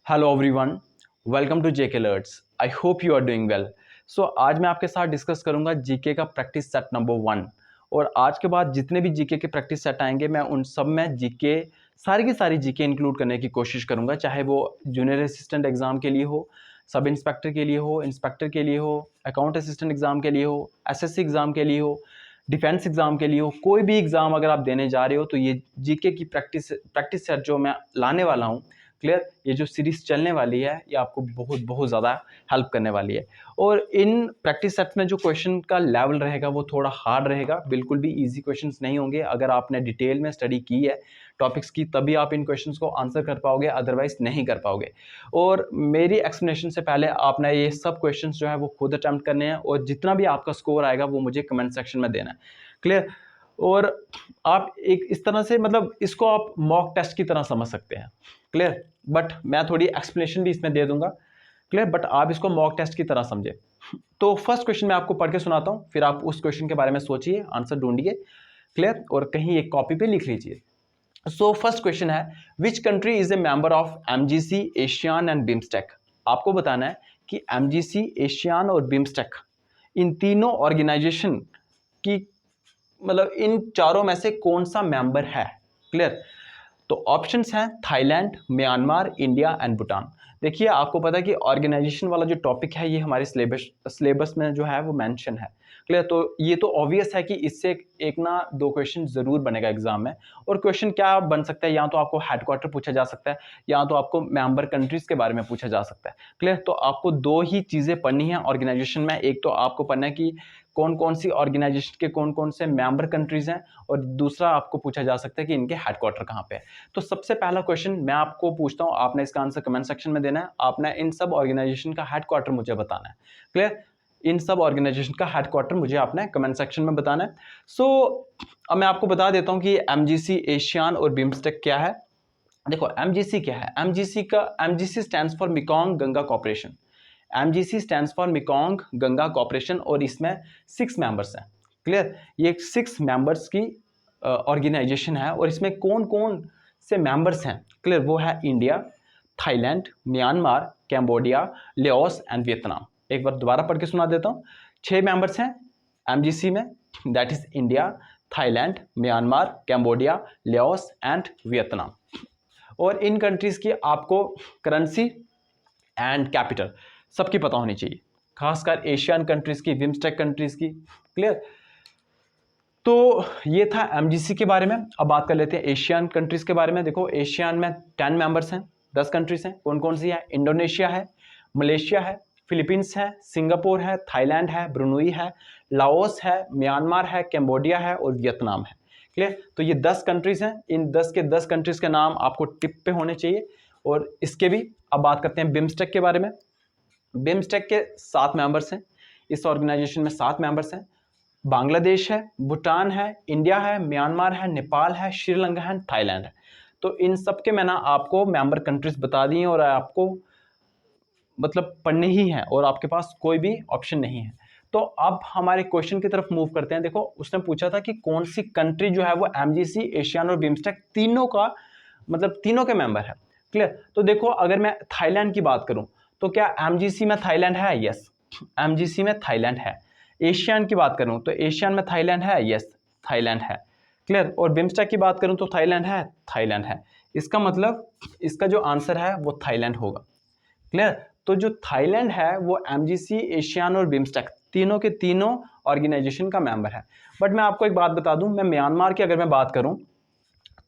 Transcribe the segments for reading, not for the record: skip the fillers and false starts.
Hello everyone, welcome to JK alerts. I hope you are doing well. So आज मैं आपके साथ discuss करूंगा जीके का प्रैक्टिस सेट नंबर 1। और आज के बाद जितने भी जीके के प्रैक्टिस सेट आएंगे मैं उन सब में जीके सारी की सारी जीके इंक्लूड करने की कोशिश करूंगा, चाहे वो जूनियर असिस्टेंट एग्जाम के लिए हो, सब इंस्पेक्टर के लिए हो, इंस्पेक्टर के लिए हो, अकाउंट असिस्टेंट एग्जाम के लिए हो, एसएससी एग्जाम के लिए हो, डिफेंस एग्जाम के लिए हो। कोई भी एग्जाम अगर आप देने जा रहे हो तो ये जीके की प्रैक्टिस सेट जो मैं लाने वाला हूँ, क्लियर, ये जो सीरीज चलने वाली है ये आपको बहुत बहुत ज़्यादा हेल्प करने वाली है। और इन प्रैक्टिस सेट्स में जो क्वेश्चन का लेवल रहेगा वो थोड़ा हार्ड रहेगा, बिल्कुल भी इजी क्वेश्चंस नहीं होंगे। अगर आपने डिटेल में स्टडी की है टॉपिक्स की तभी आप इन क्वेश्चंस को आंसर कर पाओगे, अदरवाइज नहीं कर पाओगे। और मेरी एक्सप्लेनेशन से पहले आपने ये सब क्वेश्चंस जो है वो खुद अटेम्प्ट करने हैं, और जितना भी आपका स्कोर आएगा वो मुझे कमेंट सेक्शन में देना है, क्लियर। और आप एक इस तरह से मतलब इसको आप मॉक टेस्ट की तरह समझ सकते हैं, क्लियर। बट मैं थोड़ी एक्सप्लेनेशन भी इसमें दे दूंगा, क्लियर, बट आप इसको मॉक टेस्ट की तरह समझे। तो फर्स्ट क्वेश्चन मैं आपको पढ़ के सुनाता हूं, फिर आप उस क्वेश्चन के बारे में सोचिए, आंसर ढूंढिए, क्लियर, और कहीं एक कॉपी पे लिख लीजिए। सो फर्स्ट क्वेश्चन है, which country is a member of MGC, ASEAN and BIMSTEC. आपको बताना है कि एमजीसी, एशियान और बिम्स्टेक इन तीनों ऑर्गेनाइजेशन की मतलब इन चारों में से कौन सा मेंबर है, क्लियर। तो ऑप्शंस हैं Thailand, Myanmar, India and Bhutan. देखिए आपको पता है कि ऑर्गेनाइजेशन वाला जो टॉपिक है ये हमारे सिलेबस में जो है वो मेंशन है, क्लियर। तो ये तो ऑब्वियस है कि इससे एक ना दो क्वेश्चन जरूर बनेगा एग्जाम में। और क्वेश्चन क्या बन सकता है, या तो आपको हेडक्वार्टर पूछा जा सकता है, या तो आपको मेंबर कंट्रीज के बारे में पूछा जा सकता है, क्लियर। तो आपको दो ही चीजें पढ़नी है ऑर्गेनाइजेशन में। एक तो आपको पढ़ना है कि कौन कौन सी ऑर्गेनाइजेशन के कौन कौन से मेंबर कंट्रीज हैं, और दूसरा आपको पूछा जा सकता है कि इनके हेडक्वार्टर कहाँ पे है। तो सबसे पहला क्वेश्चन मैं आपको पूछता हूं, आपने इसका आंसर कमेंट सेक्शन में देना है। आपने इन सब ऑर्गेनाइजेशन का हेडक्वार्टर मुझे बताना है, क्लियर। इन सब ऑर्गेनाइजेशन का हेडक्वार्टर मुझे आपने कमेंट सेक्शन में बताना है। सो अब मैं आपको बता देता हूं कि एमजीसी, एशियान और बिम्स्टेक क्या है। देखो एमजीसी क्या है, MGC stands for Mekong Ganga corporation. MGC stands for Mekong Ganga corporation, और इसमें 6 मेंबर्स हैं, क्लियर। ये 6 मेंबर्स की ऑर्गेनाइजेशन है, और इसमें कौन कौन से मेंबर्स हैं, क्लियर, वो है India, Thailand, Myanmar, Cambodia, Laos and Vietnam. एक बार दोबारा पढ़ के सुना देता हूँ। 6 मेंबर्स हैं एमजीसी में, that is India, Thailand, Myanmar, Cambodia, Laos and Vietnam. और इन कंट्रीज की आपको करेंसी एंड कैपिटल सबकी पता होनी चाहिए, खासकर एशियन कंट्रीज की, बिम्स्टेक कंट्रीज की, क्लियर। तो ये था एमजीसी के बारे में। अब बात कर लेते हैं एशियन कंट्रीज के बारे में। देखो एशियन में 10 मेंबर्स हैं, 10 कंट्रीज हैं। कौन कौन सी है, इंडोनेशिया है, मलेशिया है, फिलीपींस है, सिंगापुर है, थाईलैंड है, ब्रुनई है, लाओस है, म्यांमार है, कैम्बोडिया है और वियतनाम है, क्लियर। तो ये 10 कंट्रीज हैं। इन 10 के 10 कंट्रीज के नाम आपको टिप पे होने चाहिए। और इसके भी अब बात करते हैं बिम्स्टेक के बारे में। बिम्स्टेक के 7 मेंबर्स हैं, इस ऑर्गेनाइजेशन में 7 मेंबर्स हैं। बांग्लादेश है, भूटान है, इंडिया है, म्यांमार है, नेपाल है, श्रीलंका है, थाईलैंड है। तो इन सब के मैंने आपको मेंबर कंट्रीज बता दी हैं, और आपको मतलब पढ़ने ही हैं, और आपके पास कोई भी ऑप्शन नहीं है। तो अब हमारे क्वेश्चन की तरफ मूव करते हैं। देखो उसने पूछा था कि कौन सी कंट्री जो है वो एमजीसी, एशियन और बिम्स्टेक तीनों का मतलब तीनों के मेंबर है, क्लियर। तो देखो अगर मैं थाईलैंड की बात करूं तो क्या एमजीसी में थाईलैंड है, यस, एमजीसी में थाईलैंड है। एशियन की बात करूं तो एशियन में थाईलैंड है, यस, थाईलैंड है, क्लियर। और बिम्स्टेक की बात करूं तो थाईलैंड है, थाईलैंड है। इसका मतलब इसका जो आंसर है वो थाईलैंड होगा, क्लियर। तो जो थाईलैंड है वो एमजीसी, एशियन और बिम्स्टेक तीनों के तीनों ऑर्गेनाइजेशन का मेंबर है। बट मैं आपको एक बात बता दूं, मैं म्यांमार की अगर मैं बात करूं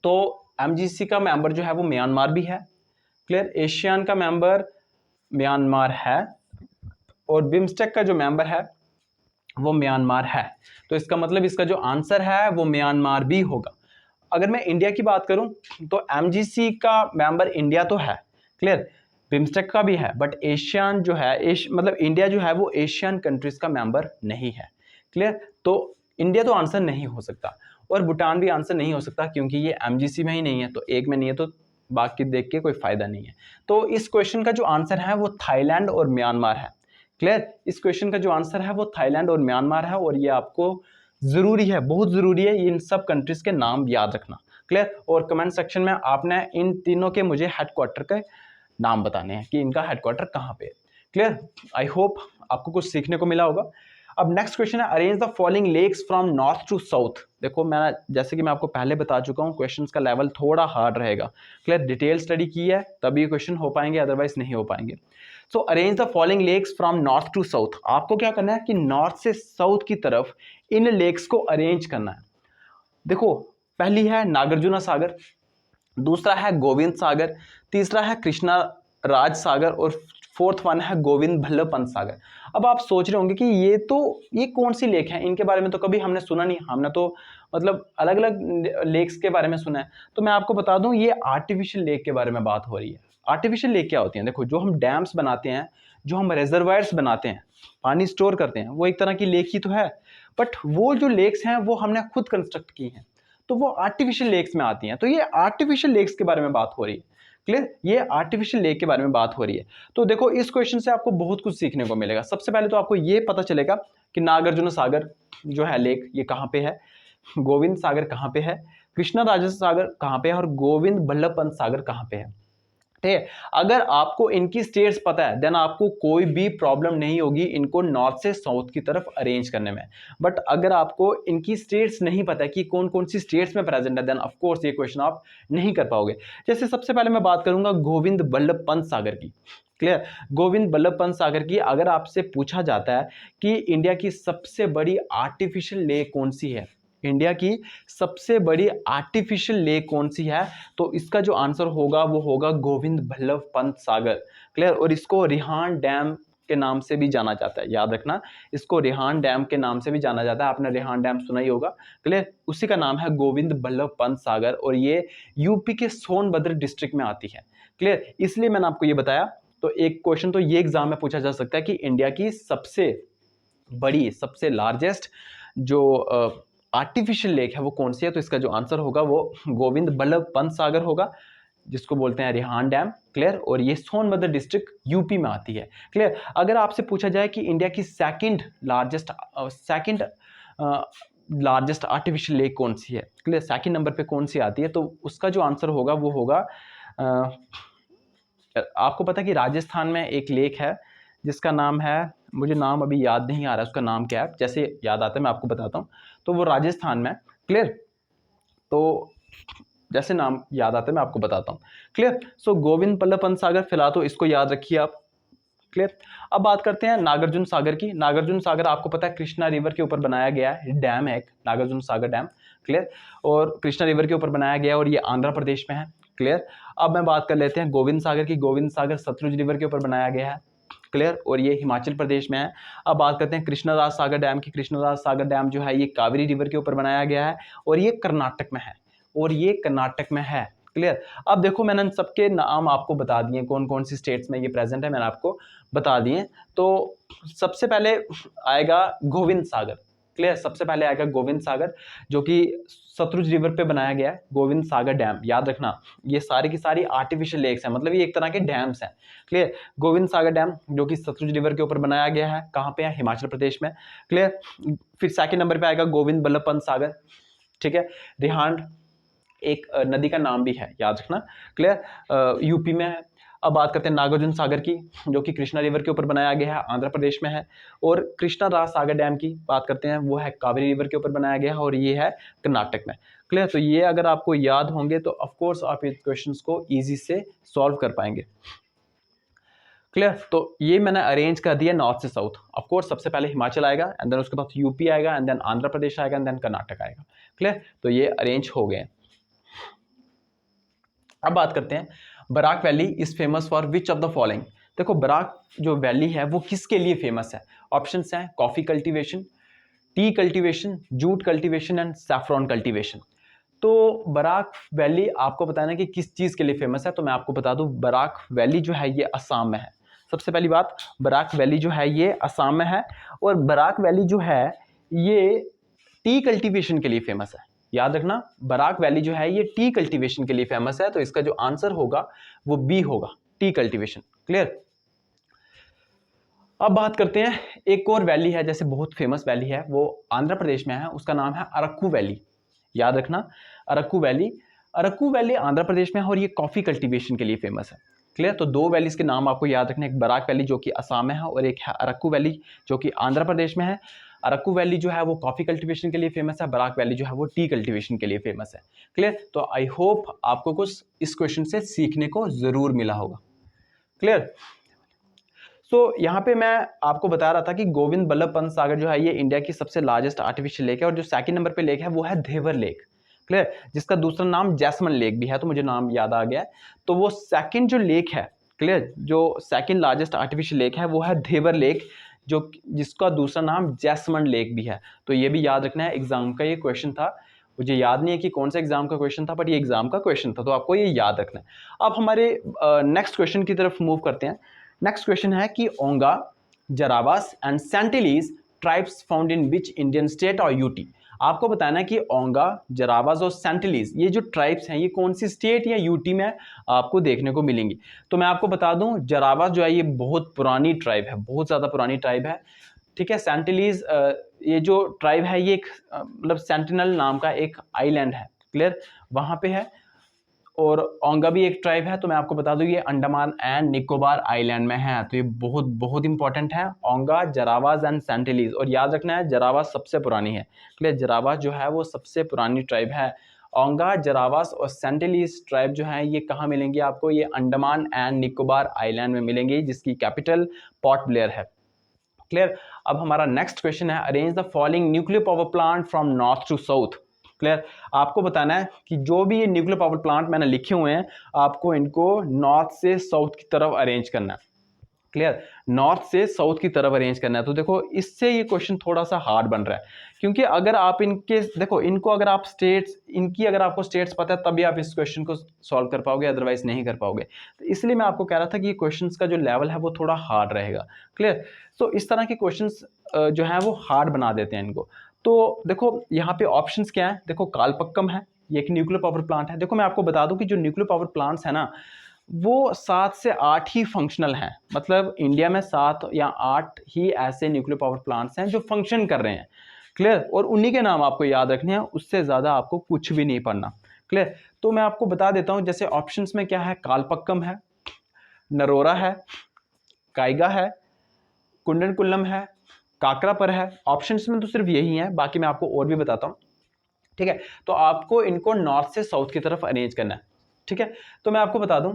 तो एमजीसी का मेंबर जो है वो म्यांमार भी है, क्लियर। एशियन का मेंबर म्यांमार है, और बिम्स्टेक का जो मेंबर है वो म्यांमार है। तो इसका मतलब इसका जो आंसर है वो म्यांमार भी होगा। अगर मैं इंडिया की बात करूं तो एमजीसी का मेंबर इंडिया तो है, क्लियर, बिम्स्टेक का भी है, बट एशियन जो है मतलब इंडिया जो है वो एशियन कंट्रीज का मेंबर नहीं है, क्लियर। तो इंडिया तो आंसर नहीं हो सकता, और भूटान भी आंसर नहीं हो सकता, क्योंकि ये एमजीसी में ही नहीं है। तो एक में नहीं है तो बाकी देख के कोई फायदा नहीं है। तो इस क्वेश्चन का जो आंसर है वो थाईलैंड और म्यांमार है, क्लियर। इस क्वेश्चन का जो आंसर है वो थाईलैंड और म्यांमार है, और ये आपको जरूरी है, बहुत जरूरी है इन सब कंट्रीज के नाम याद रखना, क्लियर। और कमेंट सेक्शन में आपने इन तीनों के मुझे हेडक्वार्टर के नाम बताने हैं कि इनका हेडक्वार्टर कहाँ पे है। क्लियर? आई होप आपको कुछ सीखने को मिला होगा। अब नेक्स्ट क्वेश्चन है, arrange the following lakes from north to south. देखो मैं जैसे कि मैं आपको पहले बता चुका हूँ, क्वेश्चंस का लेवल थोड़ा हार्ड रहेगा। क्लियर? डिटेल स्टडी की है तभी ये क्वेश्चन हो पाएंगे, अदरवाइज नहीं हो पाएंगे। So arrange the following lakes from north to south. आपको क्या करना है कि नॉर्थ से साउथ की तरफ इन लेक्स को अरेंज करना है। देखो पहली है नागार्जुन सागर, दूसरा है गोविंद सागर, तीसरा है कृष्णा राज सागर और फोर्थ वन है गोविंद बल्लभ पंत सागर। अब आप सोच रहे होंगे कि ये कौन सी लेक है, इनके बारे में तो कभी हमने सुना नहीं, हमने तो मतलब अलग अलग लेक्स के बारे में सुना है। तो मैं आपको बता दूं ये आर्टिफिशियल लेक के बारे में बात हो रही है। आर्टिफिशियल लेक क्या होती है? देखो जो हम डैम्स बनाते हैं, जो हम रिजर्वायर्स बनाते हैं, पानी स्टोर करते हैं, वो एक तरह की लेक ही तो है। बट वो जो लेक्स हैं वो हमने खुद कंस्ट्रक्ट की हैं, तो वो आर्टिफिशियल लेक्स में आती हैं। तो ये आर्टिफिशियल लेक्स के बारे में बात हो रही है। क्लियर? ये आर्टिफिशियल लेक के बारे में बात हो रही है। तो देखो इस क्वेश्चन से आपको बहुत कुछ सीखने को मिलेगा। सबसे पहले तो आपको ये पता चलेगा कि नागार्जुन सागर जो है लेक ये कहाँ पे है, गोविंद सागर कहाँ पे है, कृष्णा राजा सागर कहाँ पे है और गोविंद बल्लभ पंत सागर कहाँ पे है। ठीक है? अगर आपको इनकी स्टेट्स पता है देन आपको कोई भी प्रॉब्लम नहीं होगी इनको नॉर्थ से साउथ की तरफ अरेंज करने में। बट अगर आपको इनकी स्टेट्स नहीं पता है कि कौन कौन सी स्टेट्स में प्रेजेंट है, देन ऑफ कोर्स ये क्वेश्चन आप नहीं कर पाओगे। जैसे सबसे पहले मैं बात करूंगा गोविंद बल्लभ पंत सागर की। क्लियर? गोविंद बल्लभ पंत सागर की अगर आपसे पूछा जाता है कि इंडिया की सबसे बड़ी आर्टिफिशियल लेक कौन सी है, इंडिया की सबसे बड़ी आर्टिफिशियल लेक कौन सी है, तो इसका जो आंसर होगा वो होगा गोविंद बल्लभ पंत सागर। क्लियर? और इसको रिहान डैम के नाम से भी जाना जाता है, याद रखना, इसको रिहान डैम के नाम से भी जाना जाता है। आपने रिहान डैम सुना ही होगा। क्लियर? उसी का नाम है गोविंद बल्लभ पंत सागर और ये यूपी के सोनभद्र डिस्ट्रिक्ट में आती है। क्लियर? इसलिए मैंने आपको ये बताया। तो एक क्वेश्चन तो ये एग्जाम में पूछा जा सकता है कि इंडिया की सबसे बड़ी, सबसे लार्जेस्ट जो आर्टिफिशियल लेक है वो कौन सी है, तो इसका जो आंसर होगा वो गोविंद बल्लभ पंत सागर होगा, जिसको बोलते हैं रिहान डैम। क्लियर? और ये सोनभद्र डिस्ट्रिक्ट यूपी में आती है। क्लियर? अगर आपसे पूछा जाए कि इंडिया की सेकंड लार्जेस्ट आर्टिफिशियल लेक कौन सी है, क्लियर, सेकंड नंबर पे कौन सी आती है, तो उसका जो आंसर होगा वो होगा आपको पता है कि राजस्थान में एक लेक है जिसका नाम है, मुझे नाम अभी याद नहीं आ रहा उसका नाम क्या है, जैसे याद आता है मैं आपको बताता हूँ। तो वो राजस्थान में। क्लियर? तो जैसे नाम याद आता है मैं आपको बताता हूँ। क्लियर? सो गोविंद बल्लभ पंत सागर, फिलहाल तो इसको याद रखिए आप। क्लियर? अब बात करते हैं नागार्जुन सागर की। नागार्जुन सागर आपको पता है कृष्णा रिवर के ऊपर बनाया गया है, डैम है एक नागार्जुन सागर डैम। क्लियर? और कृष्णा रिवर के ऊपर बनाया गया और ये आंध्र प्रदेश में है। क्लियर? अब मैं बात कर लेते हैं गोविंद सागर की। गोविंद सागर सतलुज रिवर के ऊपर बनाया गया है। क्लियर? और ये हिमाचल प्रदेश में है। अब बात करते हैं कृष्णराज सागर डैम की। कृष्णराज सागर डैम जो है ये कावेरी रिवर के ऊपर बनाया गया है और ये कर्नाटक में है, और ये कर्नाटक में है। क्लियर? अब देखो मैंने सबके नाम आपको बता दिए, कौन कौन सी स्टेट्स में ये प्रेजेंट है मैंने आपको बता दिए। तो सबसे पहले आएगा गोविंद सागर। क्लियर? सबसे पहले आएगा गोविंद सागर जो कि सतलुज रिवर पे बनाया गया है, गोविंद सागर डैम। याद रखना ये सारी की सारी आर्टिफिशियल लेक्स हैं, मतलब ये एक तरह के डैम्स हैं। क्लियर? गोविंद सागर डैम जो कि सतलुज रिवर के ऊपर बनाया गया है, कहाँ पे है? हिमाचल प्रदेश में। क्लियर? फिर सेकंड नंबर पे आएगा गोविंद बल्लभ पंत सागर। ठीक है? रिहांड एक नदी का नाम भी है, याद रखना। क्लियर? यूपी में है। अब बात करते हैं नागार्जुन सागर की जो कि कृष्णा रिवर के ऊपर बनाया गया है, आंध्र प्रदेश में है। और कृष्णा राज सागर डैम की बात करते हैं, वो है कावेरी रिवर के ऊपर बनाया गया है और ये है कर्नाटक में। क्लियर? तो ये अगर आपको याद होंगे तो ऑफकोर्स आप इन क्वेश्चंस को ईजी से सॉल्व कर पाएंगे। क्लियर? तो ये मैंने अरेंज कर दिया नॉर्थ से साउथ। ऑफ कोर्स सबसे पहले हिमाचल आएगा एंड देन उसके बाद यूपी आएगा एंड देन आंध्र प्रदेश आएगा एंड देन कर्नाटक आएगा। क्लियर? तो ये अरेंज हो गए। अब बात करते हैं Barak valley is famous for which of the following. देखो बराक जो वैली है वो किसके लिए फेमस है? ऑप्शंस हैं coffee cultivation, tea cultivation, jute cultivation and saffron cultivation. तो बराक वैली आपको बताना कि किस चीज़ के लिए फेमस है, तो मैं आपको बता दूं बराक वैली जो है ये असम में है। सबसे पहली बात, बराक वैली जो है ये असम में है और बराक वैली जो है ये टी कल्टीवेशन के लिए फेमस है। याद रखना बराक वैली जो है ये टी कल्टीवेशन के लिए फेमस है, तो इसका जो आंसर होगा वो बी होगा, टी कल्टीवेशन। क्लियर? अब बात करते हैं एक और वैली है, जैसे बहुत फेमस वैली है वो आंध्र प्रदेश में है, उसका नाम है अरक्कू वैली। याद रखना अरक्कू वैली, अरक्कू वैली आंध्र प्रदेश में है और ये कॉफी कल्टीवेशन के लिए फेमस है। क्लियर। तो दो वैलीज़ के नाम आपको याद रखना है, एक बराक वैली जो कि असम में है और एक है अरक्कू वैली जो कि आंध्र प्रदेश में है। अरक्कू वैली जो है वो कॉफ़ी कल्टीवेशन के लिए फेमस है, बराक वैली जो है वो टी कल्टीवेशन के लिए फेमस है। क्लियर। तो आई होप आपको कुछ इस क्वेश्चन से सीखने को ज़रूर मिला होगा। क्लियर। तो यहाँ पे मैं आपको बता रहा था कि गोविंद बल्लभ पंत सागर जो है ये इंडिया की सबसे लार्जेस्ट आर्टिफिशियल लेक है, और जो सेकंड नंबर पे लेक है वो है धेवर लेक। क्लियर। जिसका दूसरा नाम जैसमन लेक भी है, तो मुझे नाम याद आ गया। तो वो सेकंड जो लेक है, क्लियर, जो सेकंड लार्जेस्ट आर्टिफिशियल लेक है वो है धेवर लेक, जो जिसका दूसरा नाम जैसमन लेक भी है। तो ये भी याद रखना है, एग्जाम का ये क्वेश्चन था। मुझे याद नहीं है कि कौन सा एग्जाम का क्वेश्चन था, बट ये एग्जाम का क्वेश्चन था, तो आपको ये याद रखना है। अब हमारे नेक्स्ट क्वेश्चन की तरफ मूव करते हैं। नेक्स्ट क्वेश्चन है कि Onge, Jarawas and Sentinelese tribes found in which Indian state और यूटी। आपको बताना है कि ओंगा, जरावास और सेंटिलीज ये जो ट्राइब्स हैं ये कौन सी स्टेट या यूटी में आपको देखने को मिलेंगी। तो मैं आपको बता दूं, जरावास जो है ये बहुत पुरानी ट्राइब है, बहुत ज़्यादा पुरानी ट्राइब है। ठीक है। सेंटिलीज ये जो ट्राइब है ये एक मतलब सेंटिनल नाम का एक आइलैंड है, क्लियर, वहाँ पे है। और ओंगा भी एक ट्राइब है, तो मैं आपको बता दूं ये अंडमान एंड निकोबार आइलैंड में है। तो ये बहुत बहुत इंपॉर्टेंट है, ओंगा, जरावास एंड सेंटिलीज। और याद रखना है जरावास सबसे पुरानी है, क्लियर, जरावास जो है वो सबसे पुरानी ट्राइब है। ओंगा, जरावास और सेंटिलीज ट्राइब जो है ये कहाँ मिलेंगी आपको, ये अंडमान एंड निकोबार आइलैंड में मिलेंगी, जिसकी कैपिटल पोर्ट ब्लेयर है। क्लियर। अब हमारा नेक्स्ट क्वेश्चन है, arrange the following nuclear power plant from north to south. Clear. आपको बताना है कि जो भी ये न्यूक्लियर पावर प्लांट मैंने लिखे हुए हैं आपको इनको नॉर्थ से साउथ की तरफ अरेंज करना है। क्लियर। नॉर्थ से साउथ की तरफ अरेंज करना है। तो देखो इससे ये क्वेश्चन थोड़ा सा हार्ड बन रहा है, क्योंकि अगर आप इनके देखो इनको अगर आप स्टेट्स इनकी अगर आपको स्टेट्स पता है तभी आप इस क्वेश्चन को सॉल्व कर पाओगे, अदरवाइज नहीं कर पाओगे। तो इसलिए मैं आपको कह रहा था कि ये क्वेश्चंस का जो लेवल है वो थोड़ा हार्ड रहेगा। क्लियर। तो इस तरह के क्वेश्चंस जो है वो हार्ड बना देते हैं इनको। तो देखो यहाँ पे ऑप्शंस क्या है, देखो कालपक्कम है, ये एक न्यूक्लियर पावर प्लांट है। देखो मैं आपको बता दूं कि जो न्यूक्लियर पावर प्लांट्स है ना वो 7 से 8 ही फंक्शनल हैं, मतलब इंडिया में 7 या 8 ही ऐसे न्यूक्लियर पावर प्लांट्स हैं जो फंक्शन कर रहे हैं। क्लियर। और उन्हीं के नाम आपको याद रखने हैं, उससे ज़्यादा आपको कुछ भी नहीं पढ़ना। क्लियर। तो मैं आपको बता देता हूं, जैसे ऑप्शंस में क्या है, कालपक्कम है, नरोरा है, काइगा है, कुंडनकुल्लम है, काकरापर है। ऑप्शंस में तो सिर्फ यही है, बाकी मैं आपको और भी बताता हूँ। ठीक है। तो आपको इनको नॉर्थ से साउथ की तरफ अरेंज करना है। ठीक है। तो मैं आपको बता दूं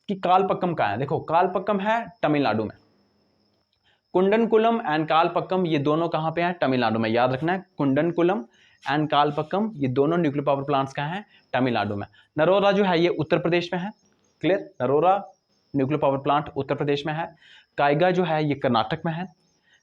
कि कालपक्कम कहाँ है। देखो कालपक्कम है तमिलनाडु में, कुंडनकुलम एंड कालपक्कम ये दोनों कहाँ पे हैं, तमिलनाडु में। याद रखना है कुंडनकुलम एंड कालपक्कम ये दोनों न्यूक्लियर पावर प्लांट्स कहाँ हैं, तमिलनाडु में। नरोरा जो है ये उत्तर प्रदेश में है। Clear. Narora nuclear power plant Uttar Pradesh में है। काइगा जो है ये कर्नाटक में है।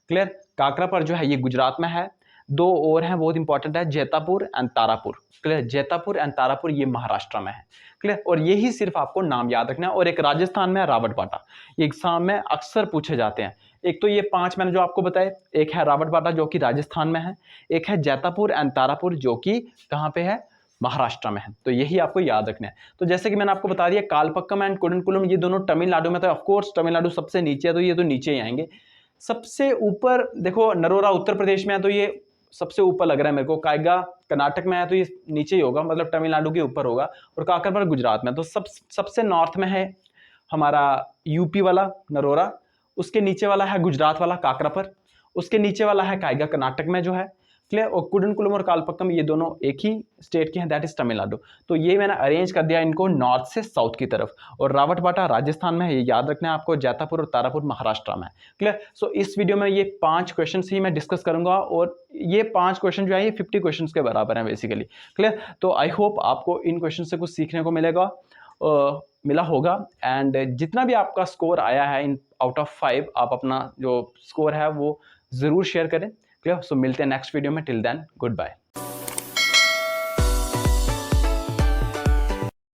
क्लियर। काकरापर जो है ये गुजरात में है। दो और हैं बहुत इंपॉर्टेंट है, Jaitapur and Tarapur. Clear. Jaitapur and Tarapur ये महाराष्ट्र में है। क्लियर। और यही सिर्फ आपको नाम याद रखना है। और एक राजस्थान में है रावटबाटा, ये एग्जाम में अक्सर पूछे जाते हैं। एक तो ये 5 मैंने जो आपको बताए, एक है रावटबाटा जो कि राजस्थान में है, एक है जैतापुर एंड तारापुर जो कि कहाँ पे है, महाराष्ट्र में है। तो यही आपको याद रखना है। तो जैसे कि मैंने आपको बता दिया कालपक्कम एंड कुडनकुलम ये दोनों तमिलनाडु में, तो ऑफकोर्स तमिलनाडु सबसे नीचे है तो ये तो नीचे ही आएंगे। सबसे ऊपर देखो नरोरा उत्तर प्रदेश में है तो ये सबसे ऊपर लग रहा है मेरे को। काइगा कर्नाटक में है तो ये नीचे ही होगा, मतलब तमिलनाडु के ऊपर होगा। और काकरापर गुजरात में, तो सबसे नॉर्थ में है हमारा यूपी वाला नरोरा, उसके नीचे वाला है गुजरात वाला काकरापर, उसके नीचे वाला है काइगा कर्नाटक में जो है। क्लियर। और कुडनकुलम और कालपक्कम ये दोनों एक ही स्टेट के हैं, दैट इज तमिलनाडु। तो ये मैंने अरेंज कर दिया इनको नॉर्थ से साउथ की तरफ। और रावटबाटा राजस्थान में है, ये याद रखना है आपको, जैतापुर और तारापुर महाराष्ट्र में है। क्लियर। सो इस वीडियो में ये 5 क्वेश्चन ही मैं डिस्कस करूंगा, और ये 5 क्वेश्चन जो है ये 50 क्वेश्चन के बराबर हैं बेसिकली। क्लियर। तो आई होप आपको इन क्वेश्चन से कुछ सीखने को मिला होगा। एंड जितना भी आपका स्कोर आया है इन आउट ऑफ 5, आप अपना जो स्कोर है वो ज़रूर शेयर करें। क्लियर। सो मिलते हैं नेक्स्ट वीडियो में। Till then good bye.